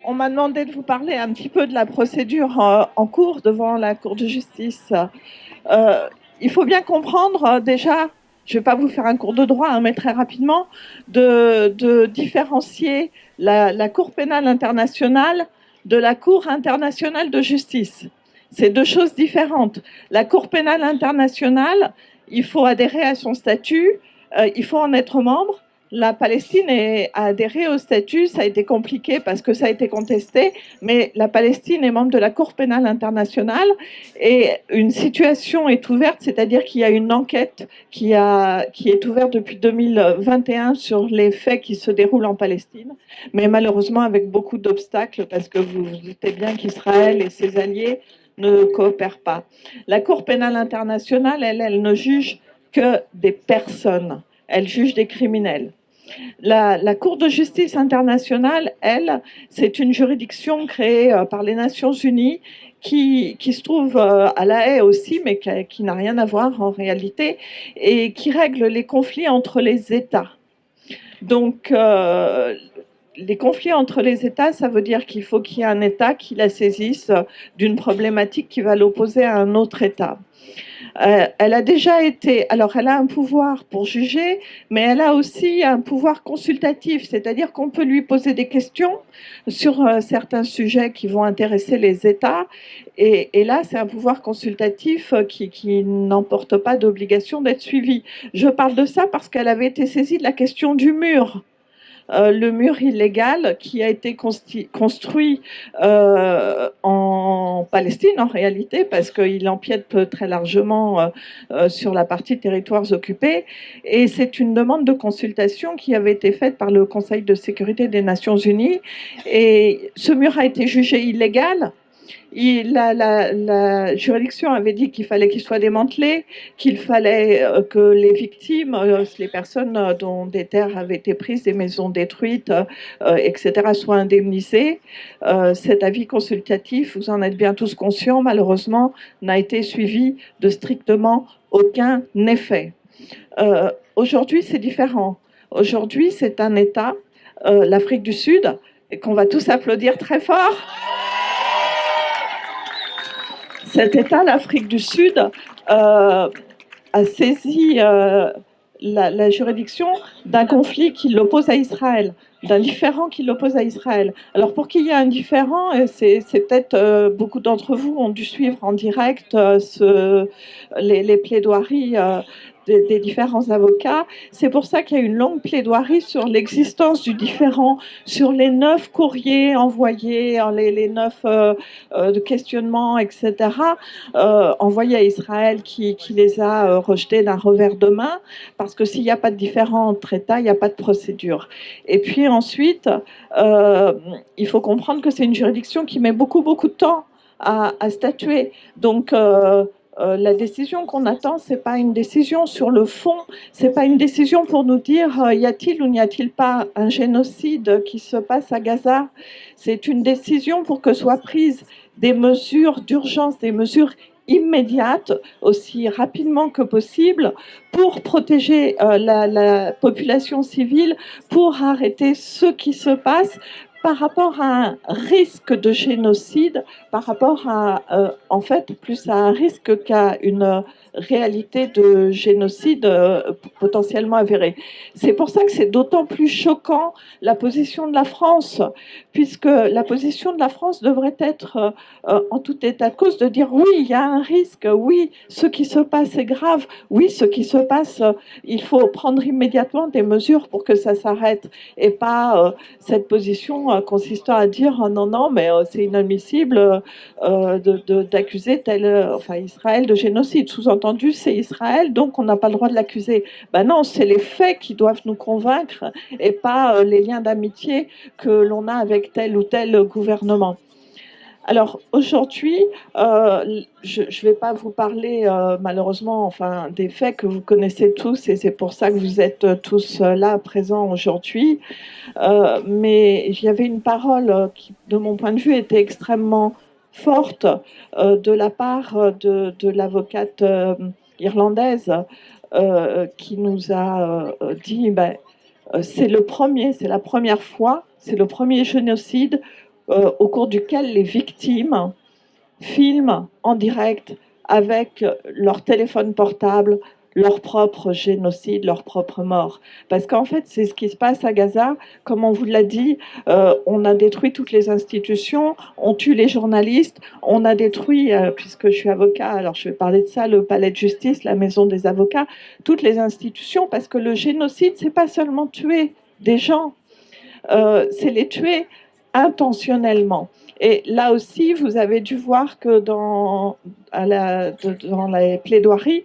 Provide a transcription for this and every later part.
On m'a demandé de vous parler un petit peu de la procédure en cours devant la Cour de justice. Euh, il faut bien comprendre déjà, je ne vais pas vous faire un cours de droit, hein, mais très rapidement, de différencier la Cour pénale internationale de la Cour internationale de justice. C'est deux choses différentes. La Cour pénale internationale, il faut adhérer à son statut, il faut en être membre. La Palestine a adhéré au statut, ça a été compliqué parce que ça a été contesté, mais la Palestine est membre de la Cour pénale internationale et une situation est ouverte, c'est-à-dire qu'il y a une enquête qui est ouverte depuis 2021 sur les faits qui se déroulent en Palestine, mais malheureusement avec beaucoup d'obstacles parce que vous vous doutez bien qu'Israël et ses alliés ne coopèrent pas. La Cour pénale internationale, elle ne juge que des personnes, elle juge des criminels. La Cour de justice internationale, elle, c'est une juridiction créée par les Nations Unies qui se trouve à La Haye aussi, mais qui n'a rien à voir en réalité, et qui règle les conflits entre les États. Donc, les conflits entre les États, ça veut dire qu'il faut qu'il y ait un État qui la saisisse d'une problématique qui va l'opposer à un autre État. Elle a déjà été, alors elle a un pouvoir pour juger, mais elle a aussi un pouvoir consultatif, c'est-à-dire qu'on peut lui poser des questions sur certains sujets qui vont intéresser les États. Et là, c'est un pouvoir consultatif qui n'emporte pas d'obligation d'être suivi. Je parle de ça parce qu'elle avait été saisie de la question du mur. Le mur illégal qui a été construit en Palestine en réalité, parce qu'il empiète très largement sur la partie territoires occupés. Et c'est une demande de consultation qui avait été faite par le Conseil de sécurité des Nations Unies. Et ce mur a été jugé illégal. La juridiction avait dit qu'il fallait qu'il soit démantelé, qu'il fallait que les victimes, les personnes dont des terres avaient été prises, des maisons détruites, etc., soient indemnisées. Cet avis consultatif, vous en êtes bien tous conscients, malheureusement, n'a été suivi de strictement aucun effet. Aujourd'hui, c'est différent. Aujourd'hui, c'est un État, l'Afrique du Sud, et qu'on va tous applaudir très fort. Cet État, l'Afrique du Sud, a saisi la juridiction d'un conflit qui l'oppose à Israël, d'un différend qui l'oppose à Israël. Alors pour qu'il y ait un différend, c'est peut-être beaucoup d'entre vous ont dû suivre en direct les plaidoiries des différents avocats. C'est pour ça qu'il y a une longue plaidoirie sur l'existence du différend, sur les 9 courriers envoyés, les 9 de questionnements, etc., envoyés à Israël qui les a rejetés d'un revers de main, parce que s'il n'y a pas de différend entre États, il n'y a pas de procédure. Et puis ensuite, il faut comprendre que c'est une juridiction qui met beaucoup, beaucoup de temps à statuer. Donc, la décision qu'on attend, ce n'est pas une décision sur le fond, ce n'est pas une décision pour nous dire y a-t-il ou n'y a-t-il pas un génocide qui se passe à Gaza. C'est une décision pour que soient prises des mesures d'urgence, des mesures immédiates, aussi rapidement que possible, pour protéger la population civile, pour arrêter ce qui se passe par rapport à un risque de génocide, par rapport à, en fait, plus à un risque qu'à une réalité de génocide potentiellement avérée. C'est pour ça que c'est d'autant plus choquant la position de la France, puisque la position de la France devrait être, en tout état de cause, de dire oui, il y a un risque, oui, ce qui se passe est grave, oui, ce qui se passe, il faut prendre immédiatement des mesures pour que ça s'arrête, et pas cette position consistant à dire non, non, mais c'est inadmissible d'accuser enfin, Israël de génocide. Sous-entendu, c'est Israël, donc on n'a pas le droit de l'accuser. Ben non, c'est les faits qui doivent nous convaincre et pas les liens d'amitié que l'on a avec tel ou tel gouvernement. Alors aujourd'hui, je ne vais pas vous parler malheureusement enfin, des faits que vous connaissez tous et c'est pour ça que vous êtes tous là présents aujourd'hui. Mais il y avait une parole qui, de mon point de vue, était extrêmement forte de la part de l'avocate irlandaise qui nous a dit c'est la première fois, c'est le premier génocide au cours duquel les victimes filment en direct avec leur téléphone portable leur propre génocide, leur propre mort. Parce qu'en fait, c'est ce qui se passe à Gaza. Comme on vous l'a dit, on a détruit toutes les institutions, on tue les journalistes, on a détruit, puisque je suis avocat, alors je vais parler de ça, le palais de justice, la maison des avocats, toutes les institutions, parce que le génocide, c'est pas seulement tuer des gens, c'est les tuer intentionnellement. Et là aussi, vous avez dû voir que dans les plaidoiries,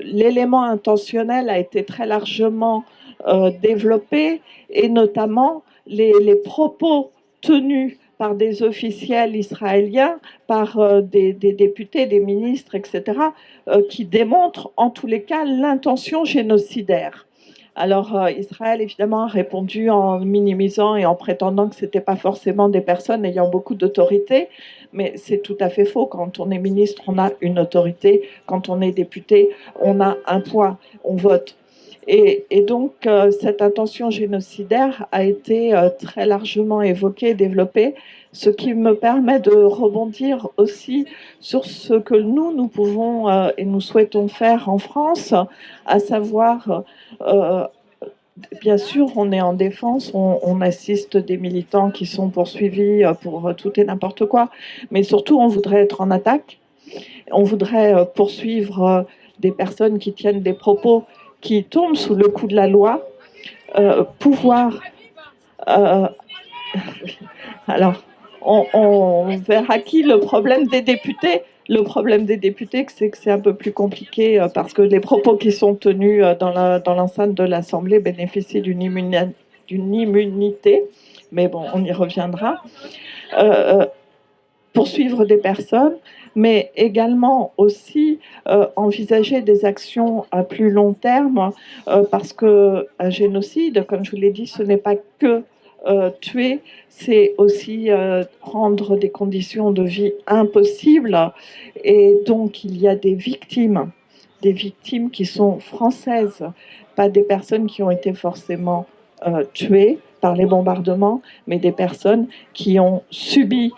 l'élément intentionnel a été très largement développé, et notamment les propos tenus par des officiels israéliens, par des députés, des ministres, etc., qui démontrent en tous les cas l'intention génocidaire. Alors, Israël, évidemment, a répondu en minimisant et en prétendant que ce n'était pas forcément des personnes ayant beaucoup d'autorité, mais c'est tout à fait faux. Quand on est ministre, on a une autorité. Quand on est député, on a un poids, on vote. Et donc, cette intention génocidaire a été très largement évoquée et développée, ce qui me permet de rebondir aussi sur ce que nous pouvons et nous souhaitons faire en France, à savoir, bien sûr, on est en défense, on assiste des militants qui sont poursuivis pour tout et n'importe quoi, mais surtout, on voudrait être en attaque, on voudrait poursuivre des personnes qui tiennent des propos qui tombent sous le coup de la loi, pouvoir... alors, on verra qui. Le problème des députés, c'est que c'est un peu plus compliqué parce que les propos qui sont tenus dans l'enceinte de l'Assemblée bénéficient d'une immunité, mais bon, on y reviendra. Poursuivre des personnes, mais également aussi envisager des actions à plus long terme, parce qu'un génocide, comme je vous l'ai dit, ce n'est pas que tuer, c'est aussi rendre des conditions de vie impossibles. Et donc, il y a des victimes qui sont françaises, pas des personnes qui ont été forcément tuées par les bombardements, mais des personnes qui ont subi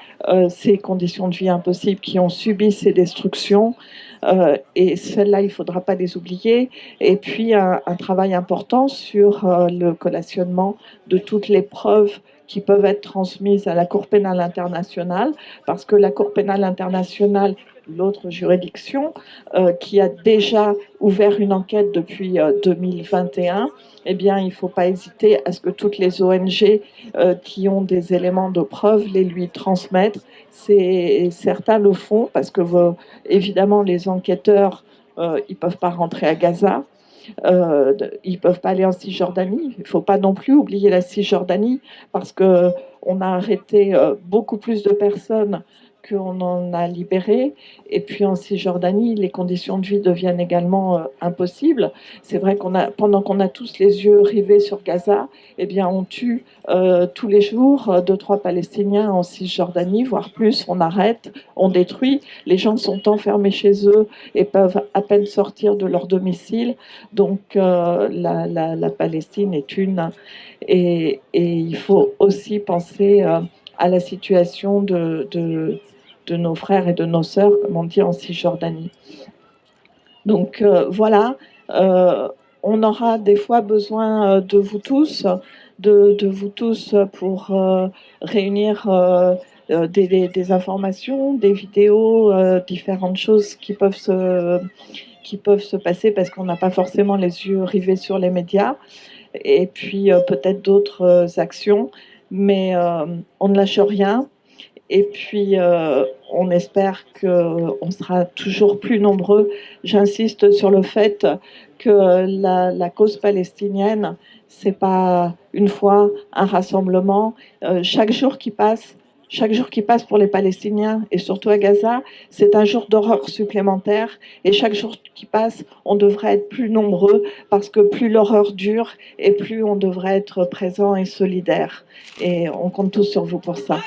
ces conditions de vie impossibles, qui ont subi ces destructions. Et celles-là, il ne faudra pas les oublier. Et puis, un travail important sur le collationnement de toutes les preuves qui peuvent être transmises à la Cour pénale internationale, parce que la Cour pénale internationale, l'autre juridiction, qui a déjà ouvert une enquête depuis 2021, eh bien, il ne faut pas hésiter à ce que toutes les ONG qui ont des éléments de preuve les lui transmettent. Certains le font parce que, évidemment, les enquêteurs, ils ne peuvent pas rentrer à Gaza. Ils ne peuvent pas aller en Cisjordanie. Il ne faut pas non plus oublier la Cisjordanie parce qu'on a arrêté beaucoup plus de personnes qu'on en a libéré. Et puis en Cisjordanie, les conditions de vie deviennent également impossibles. C'est vrai pendant qu'on a tous les yeux rivés sur Gaza, eh bien on tue tous les jours 2-3 Palestiniens en Cisjordanie, voire plus. On arrête, on détruit. Les gens sont enfermés chez eux et peuvent à peine sortir de leur domicile. Donc la Palestine est une. Et il faut aussi penser à la situation de nos frères et de nos sœurs, comme on dit, en Cisjordanie. Donc voilà, on aura des fois besoin de vous tous, de vous tous pour réunir des informations, des vidéos, différentes choses qui peuvent se passer parce qu'on n'a pas forcément les yeux rivés sur les médias, et puis peut-être d'autres actions, mais on ne lâche rien. Et puis, on espère qu'on sera toujours plus nombreux. J'insiste sur le fait que la cause palestinienne, c'est pas une fois un rassemblement. Chaque jour qui passe pour les Palestiniens, et surtout à Gaza, c'est un jour d'horreur supplémentaire. Et chaque jour qui passe, on devrait être plus nombreux, parce que plus l'horreur dure, et plus on devrait être présent et solidaire. Et on compte tous sur vous pour ça.